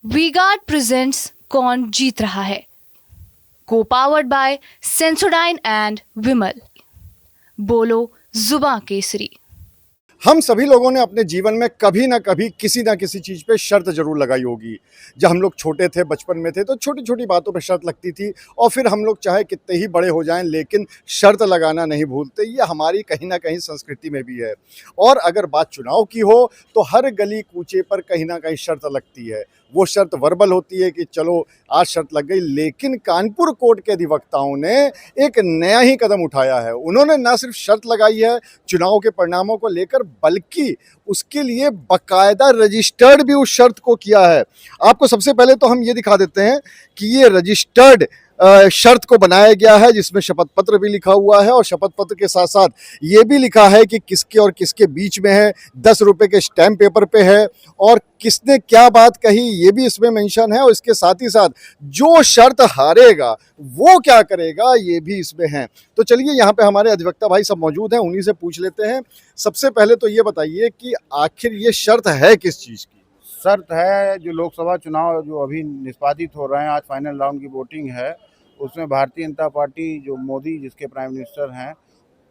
V-Guard presents कौन जीत रहा है, को पावर्ड बाय सेंसोडाइन एंड विमल। बोलो जुबां केसरी। हम सभी लोगों ने अपने जीवन में कभी ना कभी किसी ना किसी चीज़ पे शर्त ज़रूर लगाई होगी। जब हम लोग छोटे थे, बचपन में थे, तो छोटी-छोटी बातों पे शर्त लगती थी और फिर हम लोग चाहे कितने ही बड़े हो जाएँ लेकिन शर्त लगाना नहीं भूलते। ये हमारी कहीं न कहीं संस्कृति में भी है। और अगर बात चुनाव की हो तो हर गली कूचे पर कहीं न कहीं शर्त लगती है। वो शर्त वर्बल होती है कि चलो आज शर्त लग गई, लेकिन कानपुर कोर्ट के अधिवक्ताओं ने एक नया ही कदम उठाया है। उन्होंने ना सिर्फ शर्त लगाई है चुनाव के परिणामों को लेकर, बल्कि उसके लिए बाकायदा रजिस्टर्ड भी उस शर्त को किया है। आपको सबसे पहले तो हम ये दिखा देते हैं कि ये रजिस्टर्ड शर्त को बनाया गया है, जिसमें शपथ पत्र भी लिखा हुआ है और शपथ पत्र के साथ साथ ये भी लिखा है कि किसके और किसके बीच में है, 10 रुपये के स्टैम्प पेपर पे है और किसने क्या बात कही ये भी इसमें मेंशन है। और इसके साथ ही साथ जो शर्त हारेगा वो क्या करेगा ये भी इसमें है। तो चलिए यहाँ पे हमारे अधिवक्ता भाई सब मौजूद हैं, उन्हीं से पूछ लेते हैं। सबसे पहले तो ये बताइए कि आखिर ये शर्त है किस चीज़ की? शर्त है जो लोकसभा चुनाव जो अभी निष्पादित हो रहे हैं, आज फाइनल राउंड की वोटिंग है, उसमें भारतीय जनता पार्टी जो मोदी जिसके प्राइम मिनिस्टर हैं,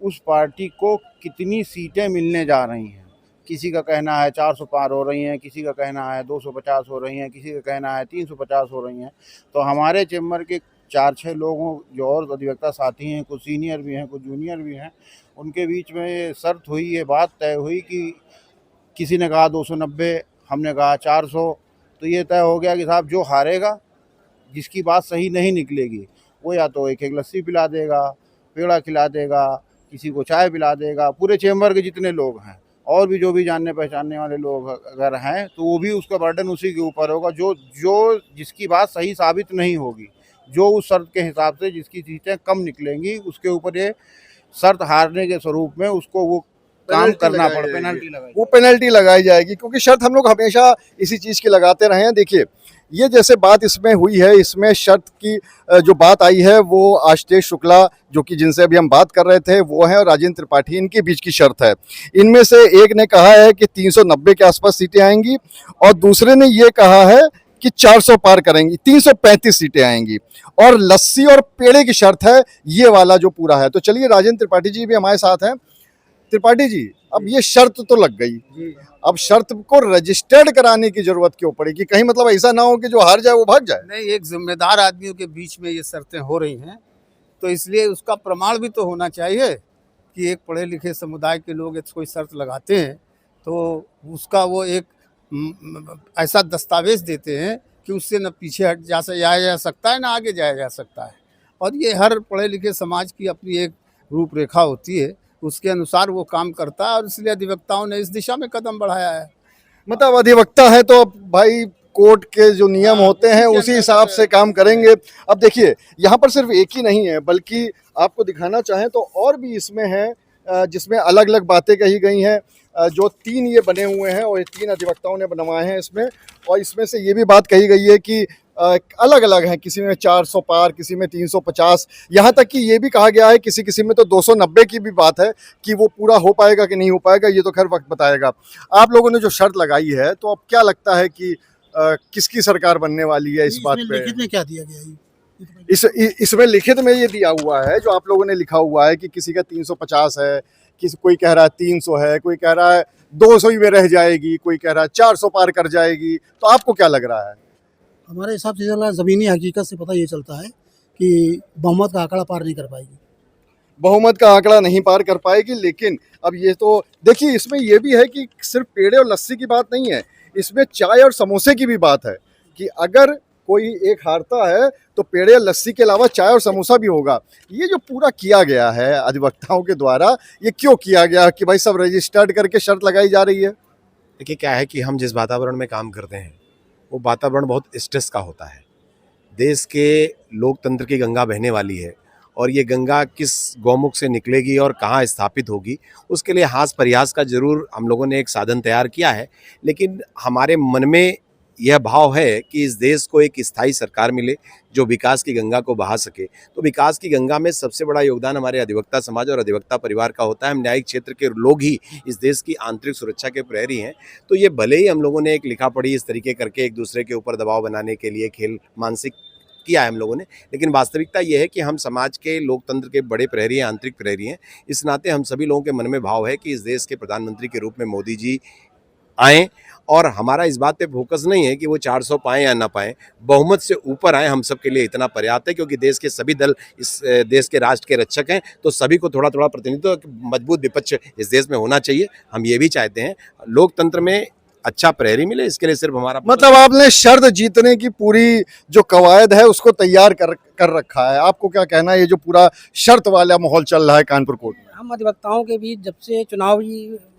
उस पार्टी को कितनी सीटें मिलने जा रही हैं। किसी का कहना है 400 पार हो रही हैं, किसी का कहना है 250 हो रही हैं, किसी का कहना है 350 हो रही हैं। तो हमारे चैम्बर के 4-6 लोगों जो और अधिवक्ता साथी हैं, कुछ सीनियर भी हैं, कुछ जूनियर भी हैं, उनके बीच में ये शर्त हुई, ये बात तय हुई कि किसी ने कहा 290, हमने कहा 400। तो ये तय हो गया कि साहब जो हारेगा, जिसकी बात सही नहीं निकलेगी, वो या तो एक लस्सी पिला देगा, पेड़ा खिला देगा, किसी को चाय पिला देगा। पूरे चैम्बर के जितने लोग हैं और भी जो भी जानने पहचानने वाले लोग अगर हैं तो वो भी उसका बर्डन उसी के ऊपर होगा, जो जिसकी बात सही साबित नहीं होगी, जो उस शर्त के हिसाब से जिसकी सीटें कम निकलेंगी, उसके ऊपर ये शर्त हारने के स्वरूप में उसको वो काम करना पड़े, पेनल्टी लगाई जाएगी, क्योंकि शर्त हम लोग हमेशा इसी चीज़ की लगाते रहे हैं। देखिए ये जैसे बात इसमें हुई है, इसमें शर्त की जो बात आई है वो आशुतोष शुक्ला जो कि जिनसे अभी हम बात कर रहे थे वो हैं, और राजेंद्र त्रिपाठी, इनके बीच की शर्त है। इनमें से एक ने कहा है कि 390 के आसपास सीटें आएंगी और दूसरे ने ये कहा है कि 400 पार करेंगी, 335 सीटें आएंगी। और लस्सी और पेड़े की शर्त है ये वाला जो पूरा है। तो चलिए राजेंद्र त्रिपाठी जी भी हमारे साथ हैं। त्रिपाठी जी, अब ये शर्त तो लग गई, अब शर्त को रजिस्टर्ड कराने की जरूरत क्यों पड़ी? कि कहीं मतलब ऐसा ना हो कि जो हार जाए वो भाग जाए। नहीं, एक जिम्मेदार आदमियों के बीच में ये शर्तें हो रही हैं, तो इसलिए उसका प्रमाण भी तो होना चाहिए कि एक पढ़े लिखे समुदाय के लोग कोई शर्त लगाते हैं तो उसका वो एक ऐसा दस्तावेज देते हैं कि उससे न पीछे हट जाया जा सकता है, न आगे जाया जा सकता है। और ये हर पढ़े लिखे समाज की अपनी एक रूपरेखा होती है, उसके अनुसार वो काम करता है और इसलिए अधिवक्ताओं ने इस दिशा में कदम बढ़ाया है। मतलब अधिवक्ता है तो अब भाई कोर्ट के जो नियम होते हैं उसी हिसाब से काम करेंगे। अब देखिए यहाँ पर सिर्फ एक ही नहीं है, बल्कि आपको दिखाना चाहें तो और भी इसमें है, जिसमें अलग अलग बातें कही गई हैं। जो 3 ये बने हुए हैं और ये 3 अधिवक्ताओं ने बनवाए हैं इसमें, और इसमें से ये भी बात कही गई है कि अलग अलग हैं, किसी में 400 पार, किसी में 350, यहाँ तक कि ये भी कहा गया है किसी किसी में तो 290 की भी बात है कि वो पूरा हो पाएगा कि नहीं हो पाएगा, ये तो खैर वक्त बताएगा। आप लोगों ने जो शर्त लगाई है तो अब क्या लगता है कि किसकी सरकार बनने वाली है इस बात पे? लिखित में क्या दिया गया है? इसमें लिखित में ये दिया हुआ है जो आप लोगों ने लिखा हुआ है कि किसी का 350 है, किसी कोई कह रहा है 300 है, कोई कह रहा है 200 ही में रह जाएगी, कोई कह रहा है 400 पार कर जाएगी। तो आपको क्या लग रहा है? हमारे हिसाब से चल रहा है, ज़मीनी हकीकत से पता ये चलता है कि बहुमत का आंकड़ा पार नहीं कर पाएगी। बहुमत का आंकड़ा नहीं पार कर पाएगी, लेकिन अब ये तो देखिए इसमें ये भी है कि सिर्फ पेड़े और लस्सी की बात नहीं है, इसमें चाय और समोसे की भी बात है कि अगर कोई एक हारता है तो पेड़े और लस्सी के अलावा चाय और समोसा भी होगा। ये जो पूरा किया गया है अधिवक्ताओं के द्वारा, ये क्यों किया गया कि भाई सब रजिस्टर्ड करके शर्त लगाई जा रही है? देखिए क्या है कि हम जिस वातावरण में काम करते हैं वो वातावरण बहुत स्ट्रेस का होता है। देश के लोकतंत्र की गंगा बहने वाली है और ये गंगा किस गौमुख से निकलेगी और कहाँ स्थापित होगी, उसके लिए हास प्रयास का जरूर हम लोगों ने एक साधन तैयार किया है। लेकिन हमारे मन में यह भाव है कि इस देश को एक स्थायी सरकार मिले जो विकास की गंगा को बहा सके। तो विकास की गंगा में सबसे बड़ा योगदान हमारे अधिवक्ता समाज और अधिवक्ता परिवार का होता है। हम न्यायिक क्षेत्र के लोग ही इस देश की आंतरिक सुरक्षा के प्रहरी हैं। तो ये भले ही हम लोगों ने एक लिखा पढ़ी इस तरीके करके एक दूसरे के ऊपर दबाव बनाने के लिए खेल मानसिक किया है हम लोगों ने, लेकिन वास्तविकता ये है कि हम समाज के लोकतंत्र के बड़े प्रहरी हैं, आंतरिक प्रहरी हैं। इस नाते हम सभी लोगों के मन में भाव है कि इस देश के प्रधानमंत्री के रूप में मोदी जी आएँ, और हमारा इस बात पे फोकस नहीं है कि वो 400 पाएँ या ना पाएँ, बहुमत से ऊपर आए हम सब के लिए इतना पर्याप्त है, क्योंकि देश के सभी दल इस देश के राष्ट्र के रक्षक हैं। तो सभी को थोड़ा थोड़ा प्रतिनिधित्व, मजबूत विपक्ष इस देश में होना चाहिए। हम ये भी चाहते हैं लोकतंत्र में अच्छा प्रहरी मिले, इसके लिए सिर्फ हमारा मतलब आपने शर्त जीतने की पूरी जो कवायद है उसको तैयार कर रखा है। आपको क्या कहना है, ये जो पूरा शर्त वाला माहौल चल रहा है कानपुर कोर्ट में? हम अधिवक्ताओं के बीच जब से चुनाव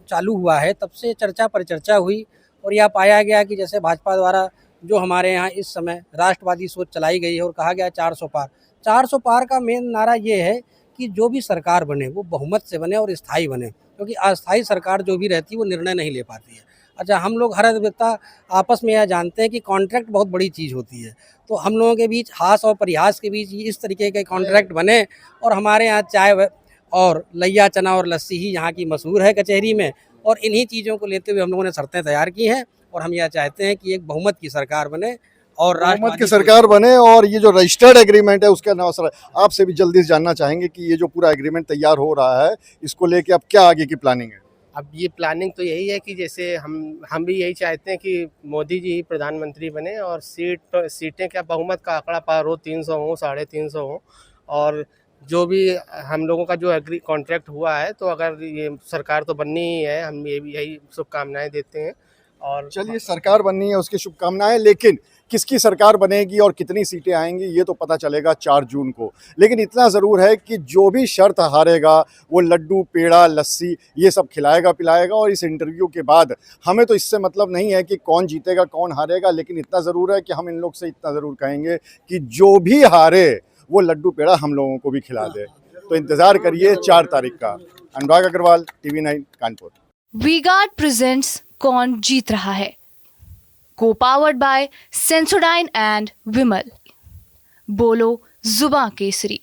चालू हुआ है तब से चर्चा परिचर्चा हुई और यह पाया गया कि जैसे भाजपा द्वारा जो हमारे यहाँ इस समय राष्ट्रवादी सोच चलाई गई है और कहा गया 400 पार। 400 पार का मेन नारा ये है कि जो भी सरकार बने वो बहुमत से बने और स्थायी बने, क्योंकि अस्थायी सरकार जो भी रहती है वो निर्णय नहीं ले पाती है। अच्छा, हम लोग हर अधिवक्ता आपस में यह जानते हैं कि कॉन्ट्रैक्ट बहुत बड़ी चीज़ होती है, तो हम लोगों के बीच हास और परिहास के बीच इस तरीके के कॉन्ट्रैक्ट बने और हमारे यहाँ चाय और लैया चना और लस्सी ही यहाँ की मशहूर है कचहरी में, और इन्हीं चीज़ों को लेते हुए हम लोगों ने शर्तें तैयार की हैं और हम यह चाहते हैं कि एक बहुमत की सरकार बने और बहुमत की सरकार बने। और ये जो रजिस्टर्ड एग्रीमेंट है उसके अलावा सर आपसे भी जल्दी से जानना चाहेंगे कि ये जो पूरा एग्रीमेंट तैयार हो रहा है इसको लेके अब क्या आगे की प्लानिंग है? अब ये प्लानिंग तो यही है कि जैसे हम भी यही चाहते हैं कि मोदी जी ही प्रधानमंत्री बने और सीटें क्या बहुमत का आंकड़ा पार हो, 300 हो, 350 हो, और जो भी हम लोगों का जो कॉन्ट्रैक्ट हुआ है, तो अगर ये सरकार तो बननी ही है, हम ये भी यही शुभकामनाएं देते हैं। और चलिए, सरकार बननी है उसकी शुभकामनाएं, लेकिन किसकी सरकार बनेगी और कितनी सीटें आएंगी ये तो पता चलेगा 4 जून को। लेकिन इतना ज़रूर है कि जो भी शर्त हारेगा वो लड्डू, पेड़ा, लस्सी ये सब खिलाएगा पिलाएगा। और इस इंटरव्यू के बाद हमें तो इससे मतलब नहीं है कि कौन जीतेगा कौन हारेगा, लेकिन इतना ज़रूर है कि हम इन लोग से इतना ज़रूर कहेंगे कि जो भी हारे वो लड्डू पेड़ा हम लोगों को भी खिला दे। तो इंतज़ार करिए 4 तारीख का। अनुराग अग्रवाल, TV9 कानपुर। वीगार्ड प्रेजेंट्स कौन जीत रहा है, को पावर्ड बाय सेंसोडाइन एंड विमल। बोलो जुबां केसरी।